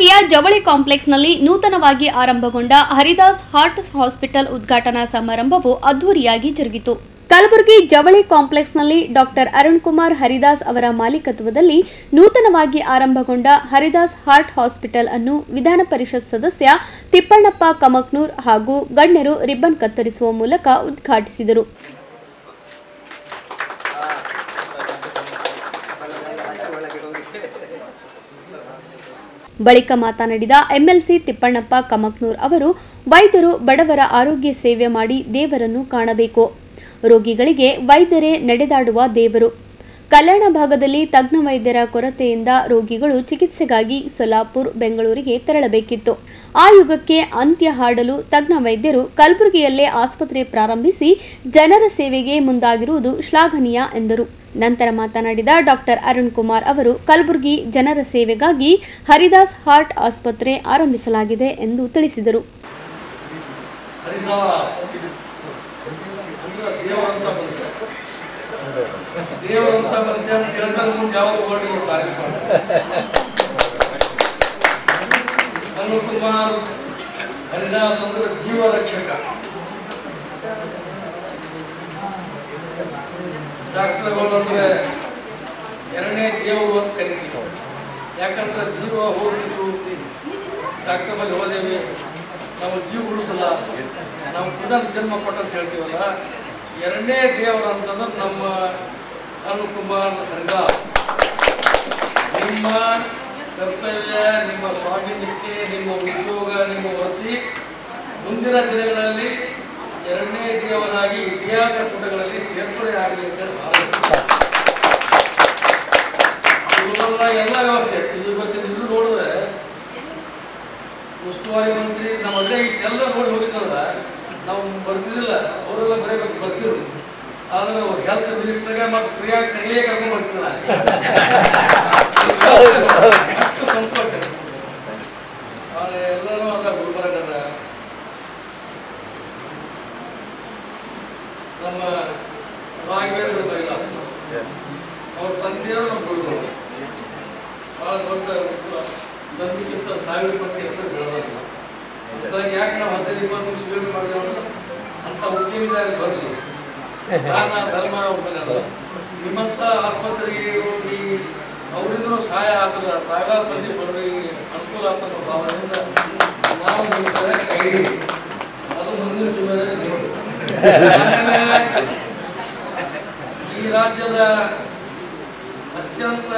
ಕಲಬುರಗಿಯ ಜವಳಿ ಕಾಂಪ್ಲೆಕ್ಸ್ನಲ್ಲಿ ನೂತನವಾಗಿ ಆರಂಭಗೊಂಡ ಹರಿದಾಸ್ ಹಾರ್ಟ್ ಹಾಸ್ಪಿಟಲ್ ಉದ್ಘಾಟನಾ ಸಮಾರಂಭವು ಅದ್ದೂರಿಯಾಗಿ ಜರುಗಿತು. ಕಲಬುರಗಿ ಜವಳಿ ಕಾಂಪ್ಲೆಕ್ಸ್ನಲ್ಲಿ ಡಾಕ್ಟರ್ ಅರುಣ್ ಕುಮಾರ್ ಹರಿದಾಸ್ ಅವರ ಮಾಲೀಕತ್ವದಲ್ಲಿ ನೂತನವಾಗಿ ಆರಂಭಗೊಂಡ ಹರಿದಾಸ್ ಹಾರ್ಟ್ ಹಾಸ್ಪಿಟಲ್ ಅನ್ನು ವಿಧಾನ ಪರಿಷತ್ ಸದಸ್ಯ ತಿಪ್ಪಣ್ಣಪ್ಪ ಕಮಕ್ನೂರ್ ಹಾಗೂ ಗಣ್ಯರು ರಿಬ್ಬನ್ ಕತ್ತರಿಸುವ ಮೂಲಕ ಉದ್ಘಾಟಿಸಿದರು. ಬಳಿಕ ಮಾತನಾಡಿದ ಎಂಎಲ್ಸಿ ತಿಪ್ಪಣ್ಣಪ್ಪ ಕಮಕ್ನೂರ್ ಅವರು, ವೈದ್ಯರು ಬಡವರ ಆರೋಗ್ಯ ಸೇವೆ ಮಾಡಿ ದೇವರನ್ನು ಕಾಣಬೇಕು. ರೋಗಿಗಳಿಗೆ ವೈದ್ಯರೇ ನಡೆದಾಡುವ ದೇವರು. ಕಲ್ಯಾಣ ಭಾಗದಲ್ಲಿ ತಜ್ಞ ವೈದ್ಯರ ಕೊರತೆಯಿಂದ ರೋಗಿಗಳು ಚಿಕಿತ್ಸೆಗಾಗಿ ಸೊಲ್ಲಾಪುರ್, ಬೆಂಗಳೂರಿಗೆ ತೆರಳಬೇಕಿತ್ತು. ಆ ಯುಗಕ್ಕೆ ಅಂತ್ಯ ಹಾಡಲು ತಜ್ಞ ವೈದ್ಯರು ಕಲಬುರಗಿಯಲ್ಲೇ ಆಸ್ಪತ್ರೆ ಪ್ರಾರಂಭಿಸಿ ಜನರ ಸೇವೆಗೆ ಮುಂದಾಗಿರುವುದು ಶ್ಲಾಘನೀಯ ಎಂದರು. ನಂತರ ಮಾತನಾಡಿದ ಡಾಕ್ಟರ್ ಅರುಣ್ ಕುಮಾರ್ ಅವರು, ಕಲಬುರಗಿ ಜನರ ಸೇವೆಗಾಗಿ ಹರಿದಾಸ್ ಹಾರ್ಟ್ ಆಸ್ಪತ್ರೆ ಆರಂಭಿಸಲಾಗಿದೆ ಎಂದು ತಿಳಿಸಿದರು. ದೇವರಂತ ಮನುಷ್ಯ ಅಂತ ಹೇಳಿದ್ರೆ ಮುಂದೆ ಯಾವಾಗ ಹೊರಡಿ ಅರುಣ್ ಕುಮಾರ್ ಹರಿದಾಸ್ ಅಂದ್ರೆ ಜೀವ ರಕ್ಷಕ. ಡಾಕ್ಟರ್ಗಳು ಅಂದ್ರೆ ಎರಡನೇ ದೇವರು ಅಂತ ಕರಿತೀವಿ. ಯಾಕಂದ್ರೆ ಜೀವ ಹೋಗಿದ್ದು ಡಾಕ್ಟರ್ ಬಳಿ ಹೋದೇವಿ, ನಾವು ಜೀವ ಉಳಿಸಲ್ಲ, ನಾವು ಪುನರ್ ಜನ್ಮ ಕೊಟ್ಟ ಅಂತ ಹೇಳ್ತೀವಲ್ಲ, ಎರಡನೇ ದೇವರು ಅಂತಂದ್ರೆ ನಮ್ಮ ಅರುಣ್ ಕುಮಾರ್ ಹರಿದಾಸ್. ನಿಮ್ಮ ಕರ್ತವ್ಯ, ನಿಮ್ಮ ಸ್ವಾಭಿನಿಷ್ಠೆ, ನಿಮ್ಮ ಉದ್ಯೋಗ, ನಿಮ್ಮ ವೃತ್ತಿ ಮುಂದಿನ ದಿನಗಳಲ್ಲಿ ಎರಡನೇ ದೇವರಾಗಿ ಇತಿಹಾಸ ಪುಟಗಳಲ್ಲಿ ಸೇರ್ಪಡೆ ಆಗಲಿ ಅಂತ ಎಲ್ಲ ವ್ಯವಸ್ಥೆ. ಇದು ನೋಡಿದ್ರೆ ಉಸ್ತುವಾರಿ ಮಂತ್ರಿ ನಮ್ಮಲ್ಲೇ ಇಷ್ಟೆಲ್ಲ ನೋಡಿ ಹೋಗಿದ್ದಲ್ಲ, ನಾವು ಬರ್ತಿದ್ದಿಲ್ಲ, ಅವರೆಲ್ಲ ಬರೀಬೇಕು ಬರ್ತಿದ್ರು. ಆದ್ರೆ ಹೆಲ್ತ್ ಮಿನಿಸ್ಟರ್ಗೆ ಮತ್ತು ಪ್ರಿಯಾ ಕೈಯೇ ಕರ್ಕೊಂಡು ಬರ್ತಿದ್ದ ಅಷ್ಟು ಸಂತೋಷ. ಆದ್ರೆ ಎಲ್ಲರೂ ಅದ ಗುಲ್ಬರ್ಗದ ನಮ್ಮ ರಾಘವೇಂದ್ರ ಬೈಲ ಅವ್ರ ತಂದೆಯವರು ನಮ್ಮ ಗುರುಗಳು. ಭಾಳ ದೊಡ್ಡ ತಂದೆಗಿಂತ 1000 ಪಟ್ಟು ಹೆಸರು ಬೆಳೆದಿಲ್ಲ. ಅದಾಗಿ ಯಾಕೆ ನಾವು 15-20 ಸ್ವೀಕಾರ ಮಾಡಿದೆವು ಅಂತ ಉದ್ಯಮಿದಾಗ ಬರಲಿ. ದಾನ ಧರ್ಮ ಒಬ್ಬನೇ ನಿಮ್ಮಂಥ ಆಸ್ಪತ್ರೆಗೆ ಹೋಗಿ ಅವರಿಗೂ ಸಹಾಯ ಆಗಲ್ಲ, ಸಾವಿರಾರು ಮಂದಿ ಬರಲಿ ಅನುಕೂಲ ಆಗ್ತಕ್ಕಂಥ ಭಾವನೆಯಿಂದ ನಾವು ನಿಮ್ಮ ಕೈ ಅದು ಮುಂದಿನ ಜೀವನದಲ್ಲಿ ನೀವು ಈ ರಾಜ್ಯದ ಅತ್ಯಂತ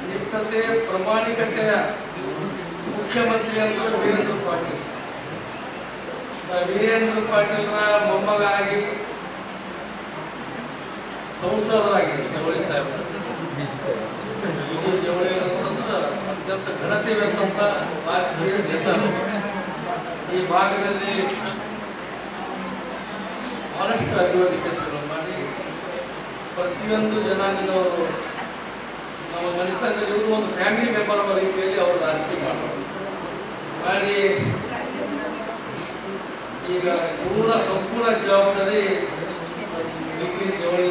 ನಿಷ್ಠತೆ ಪ್ರಾಮಾಣಿಕತೆಯ ಮುಖ್ಯಮಂತ್ರಿ ಅಂದರೆ ವೀರೇಂದ್ರ ಪಾಟೀಲ್. ವೀರೇಂದ್ರ ಪಾಟೀಲ್ರ ಮೊಮ್ಮಗಾಗಿ ಸಂಸದರಾಗಿದ್ದರು ಜವಳಿ ಸಾಹೇಬರು. ಜವಳಿ ಅತ್ಯಂತ ಘನತೆ ಬೇಕಂತ ರಾಜಕೀಯ ನೇತಾರು. ಈ ಭಾಗದಲ್ಲಿ ಬಹಳಷ್ಟು ಅಭಿವೃದ್ಧಿ ಕೆಲಸಗಳನ್ನು ಮಾಡಿ ಪ್ರತಿಯೊಂದು ಜನಾಂಗದವರು ನಮ್ಮ ಮನೆತನದಲ್ಲಿ ಇವರು ಒಂದು ಫ್ಯಾಮಿಲಿ ಮೆಂಬರ್ ಅವರ ರೀತಿಯಲ್ಲಿ ಅವರು ರಾಜಕೀಯ ಮಾಡಿ ಈಗ ಸಂಪೂರ್ಣ ಜವಾಬ್ದಾರಿ ಜವಳಿ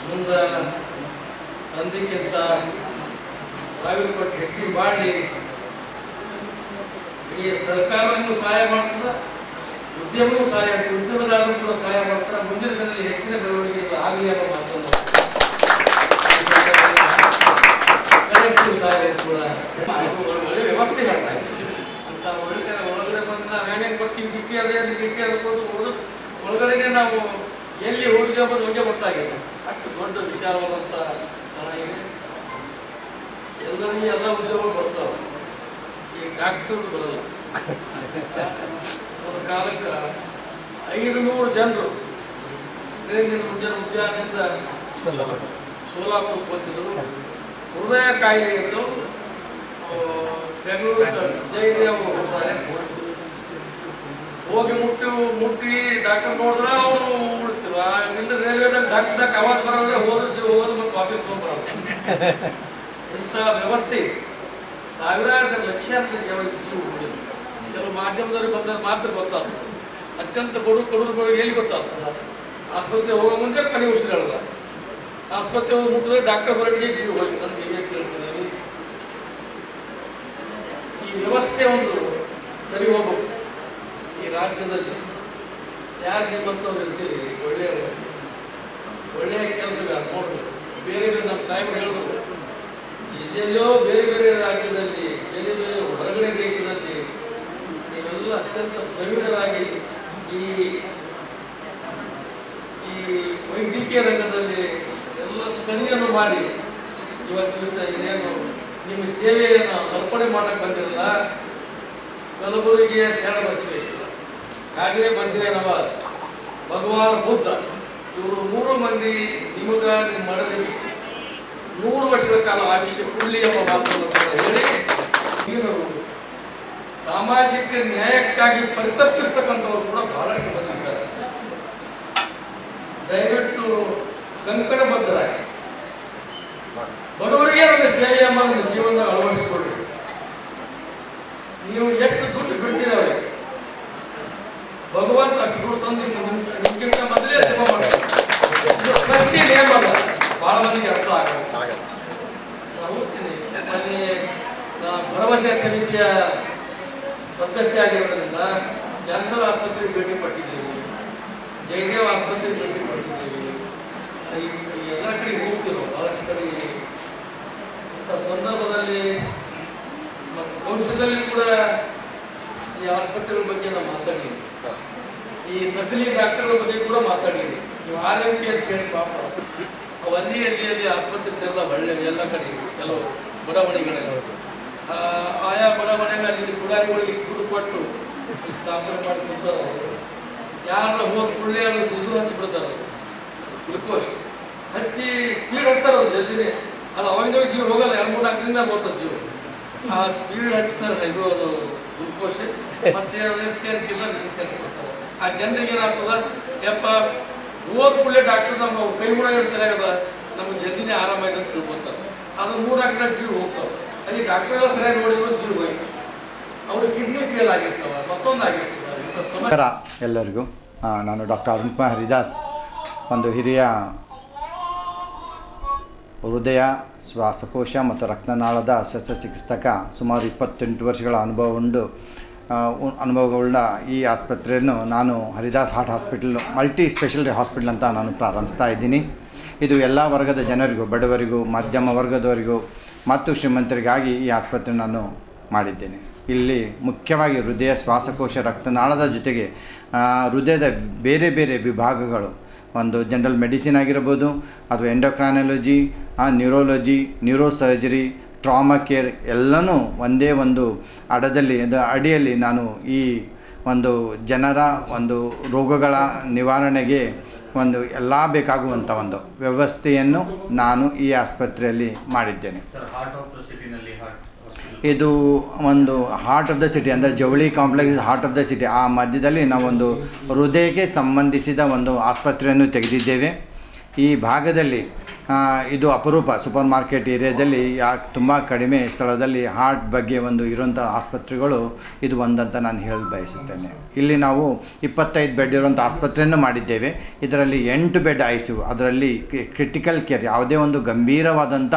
ಮುಂದೆ ತಂದೆಗಿಂತ 1000 ಪಟ್ಟು ಹೆಚ್ಚಿಗೆ ಮಾಡಿ ಈ ಸರ್ಕಾರವನ್ನು ಸಹಾಯ ಮಾಡ್ತಾರೆ, ಉದ್ಯಮವೂ ಸಹಾಯ, ಉದ್ಯಮದಾರರು ಸಹಾಯ ಮಾಡ್ತಾರೆ. ಮುಂದಿನ ದಿನದಲ್ಲಿ ಹೆಚ್ಚಿನ ಬೆಳವಣಿಗೆ ಆಗಲಿ ಅನ್ನೋ ಮಾತನ್ನು ಸಹಾಯ ಕೂಡ ಒಳ್ಳೆ ವ್ಯವಸ್ಥೆ ಮಾಡ್ತಾ ಇದ್ದೀವಿ ಅಂತ. ಒಳಗಡೆ ಬಂದು ನಾವು ಏನೇನು ಬರ್ತೀವಿ ದೃಷ್ಟಿ ಅದೇ ದೃಷ್ಟಿ ಅದಕ್ಕೋದು ಒಳಗಡೆಗೆ ನಾವು ಎಲ್ಲಿ ಹೋಗಿ ಹೋಗಿ ಗೊತ್ತಾಗಿದೆ. ಅಷ್ಟು ದೊಡ್ಡ ವಿಶಾಲವಾದಂಥ ಸ್ಥಳ ಇದೆ. ಎಲ್ಲರಿಗೂ ಎಲ್ಲ ಉದ್ಯೋಗಗಳು ಬರ್ತಾವೆ. ಈ ಡಾಕ್ಟರ್ ಬರಲ್ಲ. ಒಂದು ಕಾಲಕ್ಕೆ 500 ಜನರು ಟ್ರೈನಿನ ಉದ್ಯಾನದಿಂದ ಸೋಲಾಪುರಕ್ಕೆ ಬಂದಿದ್ದರು. ಹೃದಯ ಕಾಯಿಲೆ ಎಂದು ಬೆಂಗಳೂರು ಜಯದೇವ ಹೋಗ್ತಾರೆ. ಹೋಗಿ ಮುಟ್ಟಿ ಡಾಕ್ಟರ್ ನೋಡಿದ್ರೆ ಅವರು ಉಳಿತಿರು. ಇಲ್ಲ ರೈಲ್ವೆದಾಗ ಡಾಕ್ಟರ್ದಾಗ ಅವಾಜ್ ಬರೋದ್ರೆ ಹೋದ್ರು ಮತ್ತು ವಾಪಸ್ ತೊಗೊಂಡ್ಬರೋದು. ಇಂಥ ವ್ಯವಸ್ಥೆ ಇತ್ತು. ಸಾವಿರಾರು ಲಕ್ಷಾಂತರ ಜೀವ ಉಳಿದು. ಕೆಲವು ಮಾಧ್ಯಮದವ್ರಿಗೆ ಬಂದರೆ ಮಾತ್ರ ಗೊತ್ತಾಗ್ತದೆ. ಅತ್ಯಂತ ಬಡವರು ಎಲ್ಲಿ ಗೊತ್ತಾಗ್ತದ? ಆಸ್ಪತ್ರೆ ಹೋಗೋ ಮುಂದೆ ಕೊನೆ ಉಸಿರಾಡಲ್ಲ. ಆಸ್ಪತ್ರೆ ಹೋಗಿ ಮುಟ್ಟಿದ್ರೆ ಡಾಕ್ಟರ್ ಹೊರಗೆ ಜೀವ ಹೋಗಿ ಅಂತ ನೀವೇ ಕೇಳ್ತಿದ್ದೀವಿ. ವ್ಯವಸ್ಥೆ ಒಂದು ಸರಿ ಹೋಗ್ಬೇಕು. ಈ ರಾಜ್ಯದಲ್ಲಿ ಯಾರು ನಿಮ್ಮಂಥವ್ರು ಇರ್ತೀರಿ, ಒಳ್ಳೆಯ ಕೆಲಸಗಾರ ನೋಡ್ಬೇಕು. ಬೇರೆ ಬೇರೆ ನಮ್ಮ ಸಾಹೇಬರು ಹೇಳಿದ್ರು, ಎಲ್ಲೆಲ್ಲೋ ಬೇರೆ ಬೇರೆ ರಾಜ್ಯದಲ್ಲಿ, ಬೇರೆ ಬೇರೆ ಹೊರಗಡೆ ದೇಶದಲ್ಲಿ ನೀವೆಲ್ಲ ಅತ್ಯಂತ ಪ್ರವೀಣರಾಗಿ ಈ ವೈದ್ಯಕೀಯ ರಂಗದಲ್ಲಿ ಎಲ್ಲ ಸ್ಟಡಿಯನ್ನು ಮಾಡಿ ಇವತ್ತು ದಿವಸ ಇನ್ನೇನು ನಿಮ್ಮ ಸೇವೆಯನ್ನು ಅರ್ಪಣೆ ಮಾಡಕ್ಕೆ ಬಂದಿರಲ್ಲ. ಕಲಬುರಗಿಯ ಶರಣ ಬಸವೇಶ್ವರ, ಹಾಗೆಯೇ ಬಂದಿರನವ ಭಗವಾನ್ ಬುದ್ಧ, ಇವರು 3 ಮಂದಿ ನಿಮಗ ನಿಮ್ಮ ಮಡದಿಗೆ 100 ವರ್ಷಗಳ ಕಾಲ ಆಯುಷ್ಯ ಕೊಡಲಿ ಎಂಬ ಮಾತನ್ನು ಹೇಳಿ ನೀನು ಸಾಮಾಜಿಕ ನ್ಯಾಯಕ್ಕಾಗಿ ಪರಿತಪಿಸ್ತಕ್ಕಂಥವ್ರು ಕೂಡ ಬಹಳಷ್ಟು ಬಂದಿದ್ದಾರೆ. ದಯವಿಟ್ಟು ಕಂಕಣಬದ್ಧರಾಗಿ ಬಡವರಿಗೆ ನಮ್ಮ ಸೇವೆ ಎಂಬ ನಿಮ್ಮ ಜೀವನದಾಗ ಅಳವಡಿಸಿಕೊಳ್ಳಿ. ನೀವು ಎಷ್ಟು ದುಡ್ಡು ಬಿಡ್ತೀರವೆ ಭಗವಂತ ಅಷ್ಟು ದುಡ್ಡು ತಂದು ನಿಮ್ಗಿಂತ ಮೊದಲೇ ಜಪ ಮಾಡ್ತಾರೆ. ಪ್ರತಿ ನೇಮ ಅಲ್ಲ, ಬಹಳ ಮಂದಿಗೆ ಅರ್ಥ ಆಗಲ್ಲ. ನಾನು ಹೋಗ್ತೀನಿ ಮೊನ್ನೆ ಭರವಸೆ ಸಮಿತಿಯ ಸದಸ್ಯ ಆಗಿರೋದ್ರಿಂದ ಕ್ಯಾನ್ಸರ್ ಆಸ್ಪತ್ರೆಗೆ ಭೇಟಿ ಕೊಟ್ಟಿದ್ದೇವೆ, ಜಯದೇವ್ ಆಸ್ಪತ್ರೆಗೆ ಭೇಟಿ ಕೊಟ್ಟಿದ್ದೇವೆ. ಎಲ್ಲ ಕಡೆ ಹೋಗ್ತೀವಿ ನಾವು. ಬಹಳಷ್ಟು ಕಡೆ ಇಂಥ ಸಂದರ್ಭದಲ್ಲಿ ಮತ್ತು ಭವಿಷ್ಯದಲ್ಲಿ ಕೂಡ ಈ ಆಸ್ಪತ್ರೆಗಳ ಬಗ್ಗೆ ನಾವು ಮಾತಾಡಿದ್ವಿ. ಈ ನಕಲಿ ಡಾಕ್ಟರ್ಗಳ ಬಗ್ಗೆ ಕೂಡ ಮಾತಾಡಿದ್ವಿ. ನೀವು ಆರೋಗ್ಯ ಅಂತ ಹೇಳಿ ಪಾಪ ಅಲ್ಲಿ ಆಸ್ಪತ್ರೆ ತೆರೆದ ಒಳ್ಳೆ ಎಲ್ಲ ಕಡೆ ಕೆಲವು ಬಡಾವಣೆಗಳಲ್ಲಿ ಆಯಾ ಬಡಾವಣೆಗೆ ಅಲ್ಲಿ ಗುಡಾರಿಗಳಿಗೆ ದುಡ್ಡು ಕೊಟ್ಟು ಸ್ಥಾಪನೆ ಮಾಡಿ ಕೊಡ್ತಾರೆ. ಯಾರ ಹೋದ ಕೂಡಲೇ ಅದು ದುಡ್ಡು ಹಚ್ಚಿಬಿಡ್ತಾರೆ, ಗ್ಲುಕೋಸ್ ಹಚ್ಚಿ ಸ್ಪೀಡ್ ಹಚ್ತಾರೆ. ಅವ್ರು ಜಲ್ದಿನೇ ಅದು ಅವಾಗಿನ ಜೀವ ಹೋಗಲ್ಲ, 2-3 ದಿನ ಹೋಗ್ತದೆ ಜೀವ. ಆ ಸ್ಪೀಡ್ ಹಚ್ತಾರೆ, ಇದು ಅದು ಗ್ಲುಕೋಸ್ ಮತ್ತೆ ಅದಕ್ಕಿಲ್ಲ ಮೆಡಿಸಿನ್ ಕೊಡ್ತಾರೆ. ಆ ಜನರಿಗೆ ಏನಾಗ್ತದ, ಯಪ್ಪ ಹೋದ ಕೂಡಲೇ ಡಾಕ್ಟರ್ ನಮ್ಮ ಕೈ ಗುಣ ಎಷ್ಟು ಸರಿಯಾಗದ, ನಮ್ಗೆ ಜಲ್ದಿನೇ ಆರಾಮಾಗಿದೆ ಅಂತ ತಿಳ್ಕೊತಾರೆ. ಅದು 3-4 ದಿನ ಜೀವ ಹೋಗ್ತಾವೆ. ಅಲ್ಲಿ ಡಾಕ್ಟರ್ ಎಲ್ಲ ಸರಿಯಾಗಿ ನೋಡಿದ್ರು ಜೀವ ಹೋಯ್ತು. ಅವರು ಕಿಡ್ನಿ ಫೇಲ್ ಆಗಿರ್ತಾವ, ಮತ್ತೊಂದು ಆಗಿರ್ತದೆ. ಎಲ್ಲರಿಗೂ ನಾನು ಡಾಕ್ಟರ್ ಅರುಣ್ ಕುಮಾರ್ ಹರಿದಾಸ್, ಒಂದು ಹಿರಿಯ ಹೃದಯ ಶ್ವಾಸಕೋಶ ಮತ್ತು ರಕ್ತನಾಳದ ಶಸ್ತ್ರಚಿಕಿತ್ಸಕ. ಸುಮಾರು 28 ವರ್ಷಗಳ ಅನುಭವವುಳ್ಳ ಈ ಆಸ್ಪತ್ರೆಯನ್ನು ನಾನು Haridas heart hospital multi speciality hospital ಅಂತ ನಾನು ಪ್ರಾರಂಭಿಸ್ತಾ ಇದ್ದೀನಿ. ಇದು ಎಲ್ಲ ವರ್ಗದ ಜನರಿಗೂ, ಬಡವರಿಗೂ, ಮಧ್ಯಮ ವರ್ಗದವರಿಗೂ ಮತ್ತು ಶ್ರೀಮಂತರಿಗಾಗಿ ಈ ಆಸ್ಪತ್ರೆ ನಾನು ಮಾಡಿದ್ದೇನೆ. ಇಲ್ಲಿ ಮುಖ್ಯವಾಗಿ ಹೃದಯ ಶ್ವಾಸಕೋಶ ರಕ್ತನಾಳದ ಜೊತೆಗೆ ಹೃದಯದ ಬೇರೆ ಬೇರೆ ವಿಭಾಗಗಳು, ಒಂದು ಜನರಲ್ ಮೆಡಿಸಿನ್ ಆಗಿರ್ಬೋದು, ಅಥವಾ endocrinology, neurology, neuro surgery, trauma care ಎಲ್ಲನೂ ಒಂದೇ ಒಂದು ಅಡಿಯಲ್ಲಿ ನಾನು ಈ ಒಂದು ಜನರ ಒಂದು ರೋಗಗಳ ನಿವಾರಣೆಗೆ ಒಂದು ಎಲ್ಲ ಬೇಕಾಗುವಂಥ ಒಂದು ವ್ಯವಸ್ಥೆಯನ್ನು ನಾನು ಈ ಆಸ್ಪತ್ರೆಯಲ್ಲಿ ಮಾಡಿದ್ದೇನೆ. ಇದು ಒಂದು ಹಾರ್ಟ್ ಆಫ್ ದ ಸಿಟಿ, ಅಂದರೆ ಜವಳಿ complex heart of the city, ಆ ಮಧ್ಯದಲ್ಲಿ ನಾವೊಂದು ಹೃದಯಕ್ಕೆ ಸಂಬಂಧಿಸಿದ ಒಂದು ಆಸ್ಪತ್ರೆಯನ್ನು ತೆಗೆದಿದ್ದೇವೆ. ಈ ಭಾಗದಲ್ಲಿ ಇದು ಅಪರೂಪ, ಸೂಪರ್ ಮಾರ್ಕೆಟ್ ಏರಿಯಾದಲ್ಲಿ ತುಂಬ ಕಡಿಮೆ ಸ್ಥಳದಲ್ಲಿ ಹಾರ್ಟ್ ಬಗ್ಗೆ ಒಂದು ಇರುವಂಥ ಆಸ್ಪತ್ರೆಗಳು ಇದು ಒಂದಂತ ನಾನು ಹೇಳ ಬಯಸುತ್ತೇನೆ. ಇಲ್ಲಿ ನಾವು 25 ಬೆಡ್ ಇರುವಂಥ ಆಸ್ಪತ್ರೆಯನ್ನು ಮಾಡಿದ್ದೇವೆ. ಇದರಲ್ಲಿ 8 ಬೆಡ್ ICU, ಅದರಲ್ಲಿ ಕ್ರಿಟಿಕಲ್ ಕೇರ್, ಯಾವುದೇ ಒಂದು ಗಂಭೀರವಾದಂಥ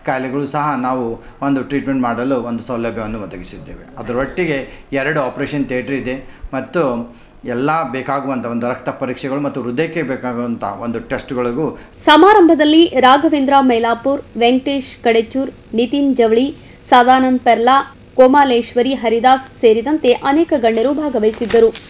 ಕಾಯಿಲೆಗಳು ಸಹ ನಾವು ಒಂದು ಟ್ರೀಟ್ಮೆಂಟ್ ಮಾಡಲು ಒಂದು ಸೌಲಭ್ಯವನ್ನು ಒದಗಿಸಿದ್ದೇವೆ. ಅದರೊಟ್ಟಿಗೆ 2 ಆಪರೇಷನ್ ಥಿಯೇಟರ್ ಇದೆ ಮತ್ತು ಎಲ್ಲ ಬೇಕಾಗುವಂಥ ಒಂದು ರಕ್ತ ಪರೀಕ್ಷೆಗಳು ಮತ್ತು ಹೃದಯಕ್ಕೆ ಬೇಕಾಗುವಂಥ ಒಂದು ಟೆಸ್ಟ್ಗಳಿಗೂ. ಸಮಾರಂಭದಲ್ಲಿ ರಾಘವೇಂದ್ರ ಮೈಲಾಪುರ್, ವೆಂಕಟೇಶ್ ಕಡೆಚೂರ್, ನಿತಿನ್ ಜವಳಿ, ಸದಾನಂದ್ ಪೆರ್ಲಾ, ಕೋಮಾಲೇಶ್ವರಿ ಹರಿದಾಸ್ ಸೇರಿದಂತೆ ಅನೇಕ ಗಣ್ಯರು ಭಾಗವಹಿಸಿದ್ದರು.